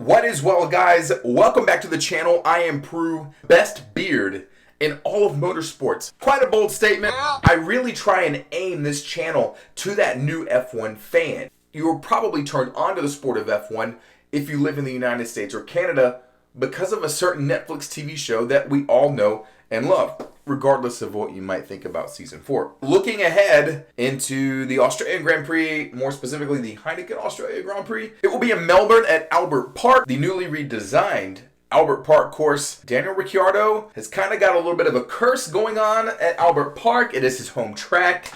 What is well, guys? Welcome back to the channel. I am Prue, best beard in all of motorsports. Quite a bold statement. I really try and aim this channel to that new F1 fan. You were probably turned on to the sport of F1 if you live in the United States or Canada because of a certain Netflix TV show that we all know and love, regardless of what you might think about Season 4. Looking ahead into the Australian Grand Prix, more specifically the Heineken Australia Grand Prix, it will be in Melbourne at Albert Park, the newly redesigned Albert Park course. Daniel Ricciardo has kind of got a little bit of a curse going on at Albert Park. It is his home track.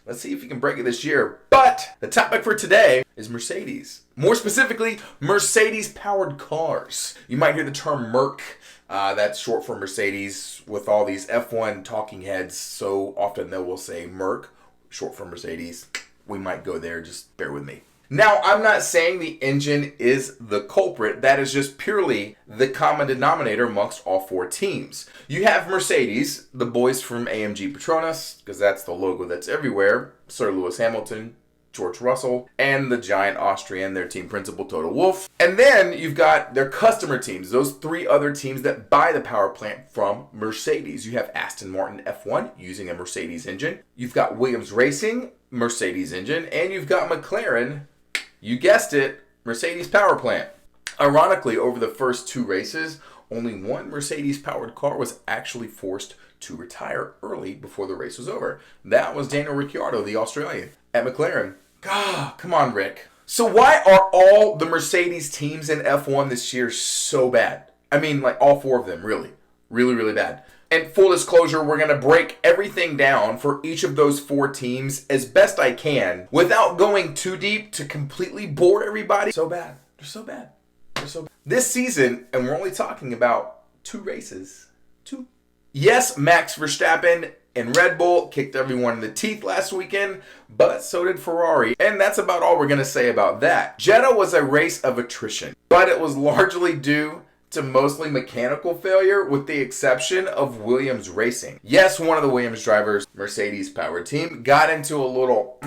Let's see if he can break it this year. But the topic for today is Mercedes. More specifically, Mercedes-powered cars. You might hear the term Merc. That's short for Mercedes with all these F1 talking heads. So often they will say Merc, short for Mercedes. We might go there, just bear with me. Now, I'm not saying the engine is the culprit. That is just purely the common denominator amongst all four teams. You have Mercedes, the boys from AMG Petronas, because that's the logo that's everywhere, Sir Lewis Hamilton, George Russell, and the giant Austrian, their team principal, Toto Wolff. And then you've got their customer teams, those three other teams that buy the power plant from Mercedes. You have Aston Martin F1 using a Mercedes engine. You've got Williams Racing, Mercedes engine, and you've got McLaren, you guessed it, Mercedes power plant. Ironically, over the first two races, only one Mercedes-powered car was actually forced to retire early before the race was over. That was Daniel Ricciardo, the Australian, at McLaren. God, come on, Rick. So why are all the Mercedes teams in F1 this year so bad? I mean, like all four of them, really. Really, really bad. And full disclosure, we're going to break everything down for each of those four teams as best I can without going too deep to completely bore everybody. So bad. They're so bad. They're so bad. This season, and we're only talking about two races. Two. Yes, Max Verstappen and Red Bull kicked everyone in the teeth last weekend, but so did Ferrari. And that's about all we're going to say about that. Jeddah was a race of attrition, but it was largely due to mostly mechanical failure with the exception of Williams Racing. Yes, one of the Williams drivers, Mercedes powered team, got into a little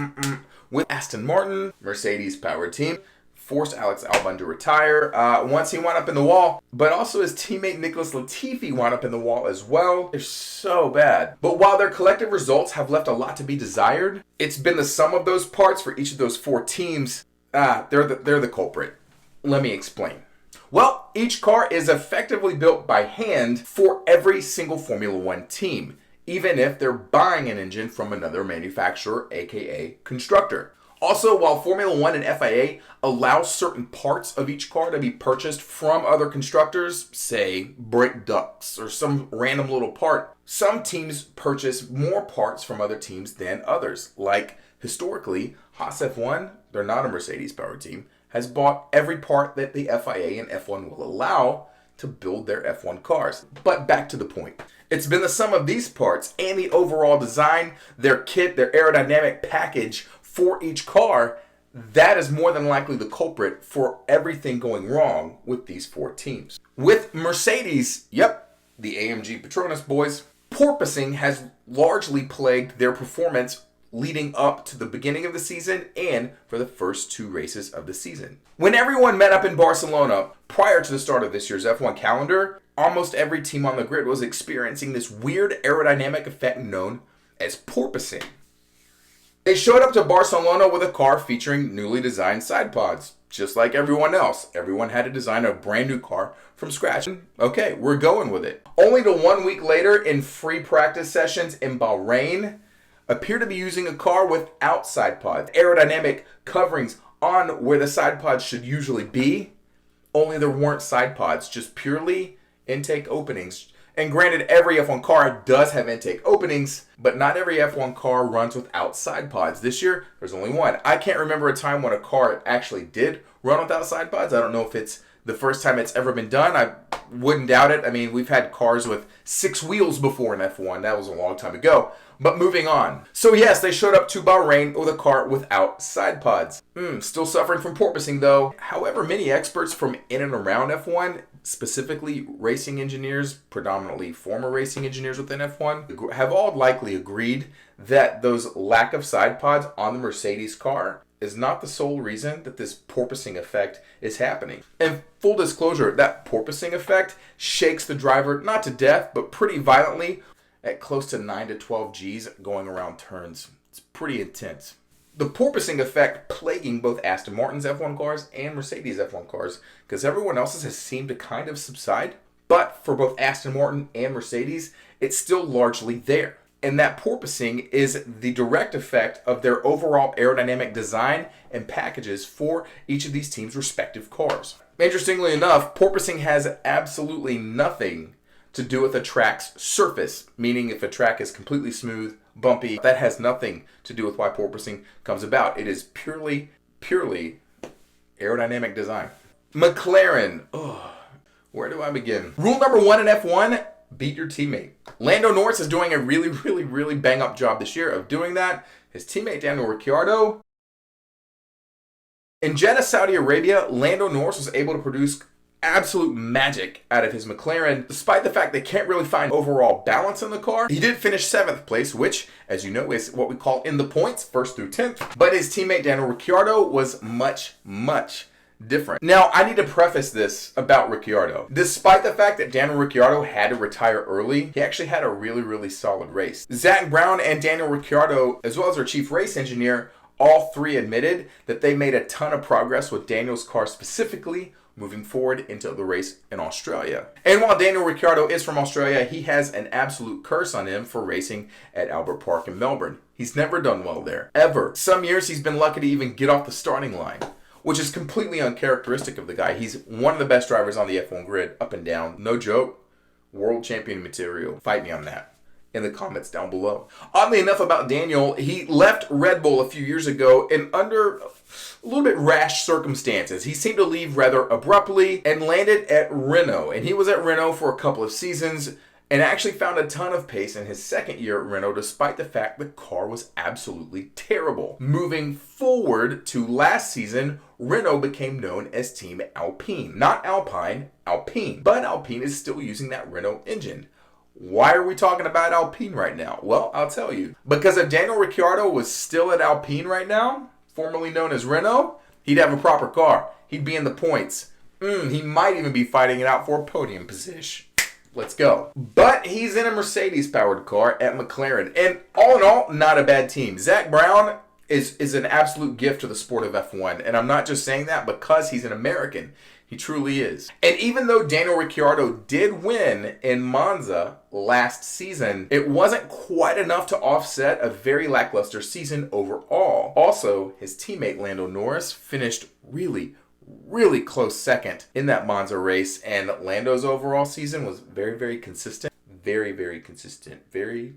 with Aston Martin, Mercedes powered team, forced Alex Albon to retire once he wound up in the wall, but also his teammate Nicholas Latifi wound up in the wall as well. They're so bad. But while their collective results have left a lot to be desired, it's been the sum of those parts for each of those four teams. They're the culprit. Let me explain. Well, each car is effectively built by hand for every single Formula One team, even if they're buying an engine from another manufacturer, aka constructor. Also, while Formula One and FIA allow certain parts of each car to be purchased from other constructors, say brake ducts or some random little part, some teams purchase more parts from other teams than others. Like, historically, Haas F1, they're not a Mercedes-powered team, has bought every part that the FIA and F1 will allow to build their F1 cars. But back to the point. It's been the sum of these parts and the overall design, their kit, their aerodynamic package for each car, that is more than likely the culprit for everything going wrong with these four teams. With Mercedes, yep, the AMG Petronas boys, porpoising has largely plagued their performance leading up to the beginning of the season and for the first two races of the season. When everyone met up in Barcelona prior to the start of this year's F1 calendar, almost every team on the grid was experiencing this weird aerodynamic effect known as porpoising. They showed up to Barcelona with a car featuring newly designed side pods, just like everyone else. Everyone had to design a brand new car from scratch. Okay, we're going with it. Only to 1 week later in free practice sessions in Bahrain, appear to be using a car without side pods. Aerodynamic coverings on where the side pods should usually be, only there weren't side pods, just purely intake openings. And granted, every F1 car does have intake openings, but not every F1 car runs without side pods. This year, there's only one. I can't remember a time when a car actually did run without side pods. I don't know if it's the first time it's ever been done. I wouldn't doubt it. I mean, we've had cars with 6 wheels before in F1. That was a long time ago. But moving on. So yes, they showed up to Bahrain with a car without side pods. Still suffering from porpoising though. However, many experts from in and around F1, specifically racing engineers, predominantly former racing engineers within F1, have all likely agreed that those lack of side pods on the Mercedes car is not the sole reason that this porpoising effect is happening. And full disclosure, that porpoising effect shakes the driver not to death, but pretty violently at close to 9 to 12 Gs going around turns. It's pretty intense. The porpoising effect plaguing both Aston Martin's F1 cars and Mercedes F1 cars, because everyone else's has seemed to kind of subside. But for both Aston Martin and Mercedes, it's still largely there. And that porpoising is the direct effect of their overall aerodynamic design and packages for each of these teams' respective cars. Interestingly enough, porpoising has absolutely nothing to do with a track's surface, meaning if a track is completely smooth, bumpy, that has nothing to do with why porpoising comes about. It is purely aerodynamic design. McLaren. Where do I begin? Rule number 1 in F1, beat your teammate. Lando Norris is doing a really bang up job this year of doing that. His teammate Daniel Ricciardo. In Jeddah, Saudi Arabia, Lando Norris was able to produce absolute magic out of his McLaren, despite the fact they can't really find overall balance in the car. He did finish 7th place, which, as you know, is what we call in the points, 1st through 10th. But his teammate Daniel Ricciardo was much different. Now, I need to preface this about Ricciardo. Despite the fact that Daniel Ricciardo had to retire early, he actually had a really solid race. Zach Brown and Daniel Ricciardo, as well as their chief race engineer, all three admitted that they made a ton of progress with Daniel's car specifically moving forward into the race in Australia. And while Daniel Ricciardo is from Australia, he has an absolute curse on him for racing at Albert Park in Melbourne. He's never done well there, ever. Some years he's been lucky to even get off the starting line, which is completely uncharacteristic of the guy. He's one of the best drivers on the F1 grid, up and down. No joke. World champion material. Fight me on that in the comments down below. Oddly enough about Daniel, he left Red Bull a few years ago in under a little bit rash circumstances. He seemed to leave rather abruptly and landed at Renault. And he was at Renault for a couple of seasons and actually found a ton of pace in his second year at Renault, despite the fact the car was absolutely terrible. Moving forward to last season, Renault became known as Team Alpine. Not Alpine, Alpine. But Alpine is still using that Renault engine. Why are we talking about Alpine right now? Well, I'll tell you. Because if Daniel Ricciardo was still at Alpine right now, formerly known as Renault, he'd have a proper car. He'd be in the points. He might even be fighting it out for a podium position. Let's go. But he's in a Mercedes-powered car at McLaren. And all in all, not a bad team. Zach Brown is an absolute gift to the sport of F1. And I'm not just saying that because he's an American. He truly is. And even though Daniel Ricciardo did win in Monza last season, it wasn't quite enough to offset a very lackluster season overall. Also, his teammate Lando Norris finished really close second in that Monza race, and Lando's overall season was very consistent. Very consistent. Very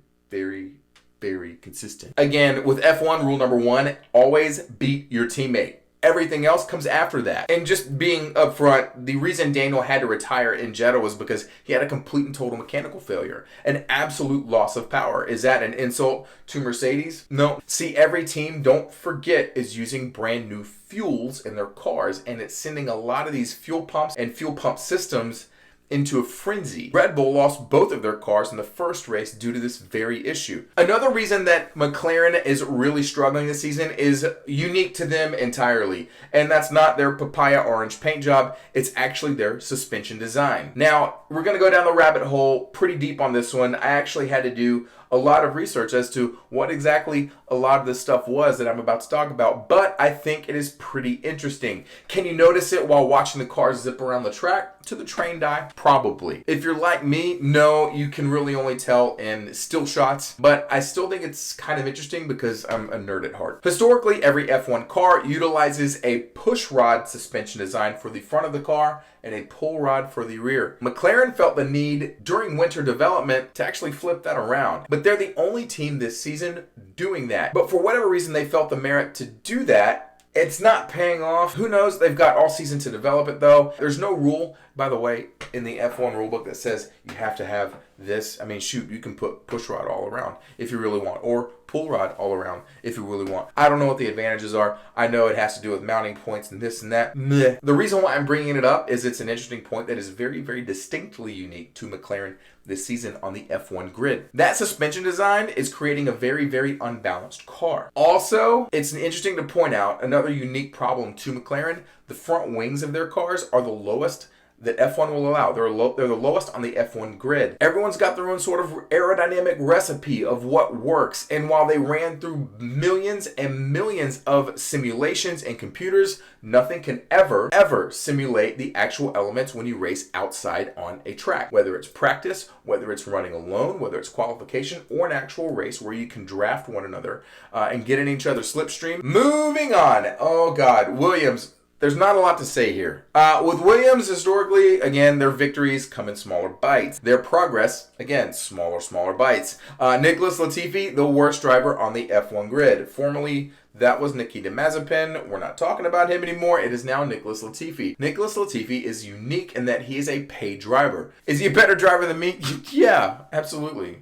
consistent. Again, with F1, rule number 1, always beat your teammate. Everything else comes after that. And just being upfront, the reason Daniel had to retire in Jeddah was because he had a complete and total mechanical failure. An absolute loss of power. Is that an insult to Mercedes? No. See, every team, don't forget, is using brand new fuels in their cars, and it's sending a lot of these fuel pumps and fuel pump systems into a frenzy. Red Bull lost both of their cars in the first race due to this very issue. Another reason that McLaren is really struggling this season is unique to them entirely, and that's not their papaya orange paint job, it's actually their suspension design. Now, we're gonna go down the rabbit hole pretty deep on this one. I actually had to do a lot of research as to what exactly a lot of this stuff was that I'm about to talk about, but I think it is pretty interesting. Can you notice it while watching the cars zip around the track to the trained eye? Probably. If you're like me, no, you can really only tell in still shots, but I still think it's kind of interesting because I'm a nerd at heart. Historically, every F1 car utilizes a push rod suspension design for the front of the car and a pull rod for the rear. McLaren felt the need during winter development to actually flip that around, but they're the only team this season doing that. But for whatever reason, they felt the merit to do that. It's not paying off. Who knows? They've got all season to develop it though. There's no rule, by the way, in the F1 rulebook that says you have to have this. I mean, shoot, you can put push rod all around if you really want, or pull rod all around if you really want. I don't know what the advantages are. I know it has to do with mounting points and this and that. Meh. The reason why I'm bringing it up is it's an interesting point that is very, very distinctly unique to McLaren this season on the F1 grid. That suspension design is creating a very, very unbalanced car. Also, it's interesting to point out another unique problem to McLaren. The front wings of their cars are the lowest that F1 will allow. They're the lowest on the F1 grid. Everyone's got their own sort of aerodynamic recipe of what works. And while they ran through millions and millions of simulations and computers, nothing can ever simulate the actual elements when you race outside on a track. Whether it's practice, whether it's running alone, whether it's qualification, or an actual race where you can draft one another and get in each other's slipstream. Moving on. Oh God, Williams. There's not a lot to say here. With Williams, historically, again, their victories come in smaller bites. Their progress, again, smaller bites. Nicholas Latifi, the worst driver on the F1 grid. Formerly, that was Nikita Mazepin. We're not talking about him anymore. It is now Nicholas Latifi. Nicholas Latifi is unique in that he is a paid driver. Is he a better driver than me? Yeah, absolutely.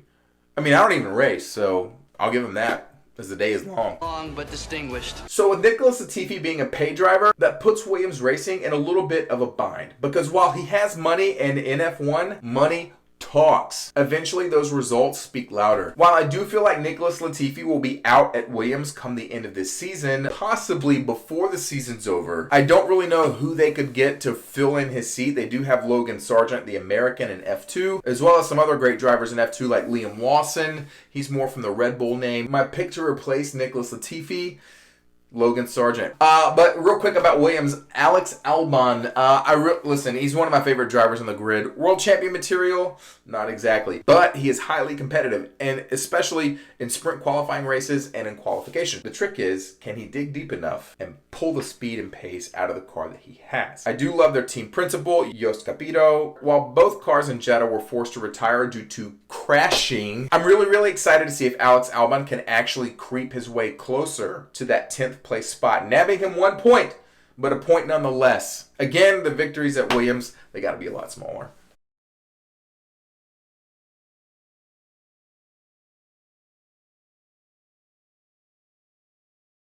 I mean, I don't even race, so I'll give him that, as the day is long. Long but distinguished. So with Nicholas Latifi being a paid driver, that puts Williams Racing in a little bit of a bind. Because while he has money and in F1, money talks. Eventually those results speak louder. While I do feel like Nicholas Latifi will be out at Williams come the end of this season, possibly before the season's over, I don't really know who they could get to fill in his seat. They do have Logan Sargent, the American, in F2, as well as some other great drivers in F2 like Liam Lawson. He's more from the Red Bull name. My pick to replace Nicholas Latifi, Logan Sargent. But real quick about Williams, Alex Albon. Listen, he's one of my favorite drivers on the grid. World champion material? Not exactly. But he is highly competitive, and especially in sprint qualifying races and in qualification. The trick is, can he dig deep enough and pull the speed and pace out of the car that he has? I do love their team principal, Jost Capito. While both cars in Jeddah were forced to retire due to crashing, I'm really excited to see if Alex Albon can actually creep his way closer to that 10th place spot, nabbing him 1 point, but a point nonetheless. Again, the victories at Williams, they got to be a lot smaller.